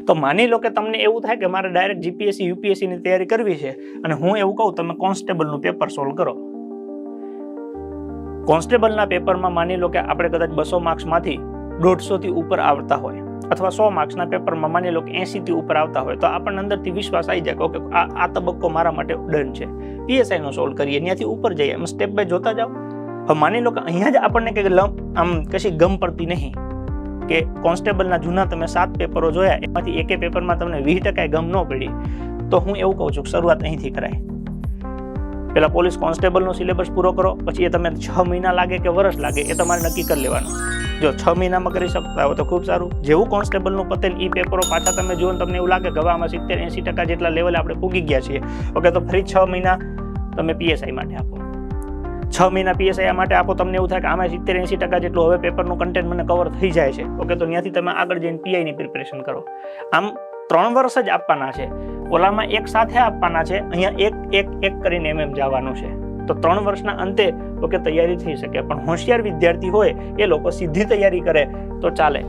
તો માની લો કે તમને એવું થાય કે મારે ડાયરેક્ટ જીપીએસસી યુપીએસસીની તૈયારી કરવી છે અને હું એવું કહું તમે કોન્સ્ટેબલનું પેપર સોલ્વ કરો. કોન્સ્ટેબલના પેપરમાં માની લો કે આપણે કદાચ 200 માર્ક્સમાંથી 150 થી ઉપર આવતા હોય અથવા 100 માર્ક્સના પેપરમાં માની લો કે 80 થી ઉપર આવતા હોય તો આપણને અંદરથી વિશ્વાસ આવી જાય કે ઓકે આ તબક્કો મારા માટે ડન છે. પીએસઆઈનો સોલ્વ કરીએ, ત્યાંથી ઉપર જઈએ, એમ સ્ટેપ બાય જોતા જાઓ. હવે માની લો કે અહીંયા જ આપણને કંઈક આમ કશી ગમ પડતી નહીં કે કોન્સ્ટેબલના જૂના તમે 7 પેપરો જોયા એમાંથી એકે પેપરમાં તમને 20% ગમ ન પડી, તો હું એવું કહું છું કે શરૂઆત અહીંથી કરાય. પેલા પોલીસ કોન્સ્ટેબલનો સિલેબસ પૂરો કરો, પછી એ તમે 6 મહિના લાગે કે વર્ષ લાગે એ તમારે નક્કી કરી લેવાનું. જો 6 મહિનામાં કરી શકતા હોય તો ખૂબ સારું. જેવું કોન્સ્ટેબલનું પતે એ પેપરો પાછા તમે જુઓ તમને એવું લાગે કે હવે આમાં 70-80% જેટલા લેવલે આપણે પૂગી ગયા છીએ, ઓકે તો ફરી 6 મહિના તમે પીએસઆઈ માટે આપો. 6 મહિના પીએસઆઈ માટે આપો, તમને એવું થાય કે આમાં 70-80% જેટલું હવે પેપરનું કન્ટેન્ટ મને કવર થઈ જાય છે, ઓકે તો ત્યાંથી તમે આગળ જઈને પીઆઈની પ્રિપેરેશન કરો. આમ 3 વર્ષ જ આપવાના છે, ઓલામાં એક સાથે આપવાના છે, અહીંયા એક કરીને એમ જવાનું છે. તો 3 વર્ષના અંતે ઓકે તૈયારી થઈ શકે. પણ હોશિયાર વિદ્યાર્થી હોય એ લોકો સીધી તૈયારી કરે તો ચાલે.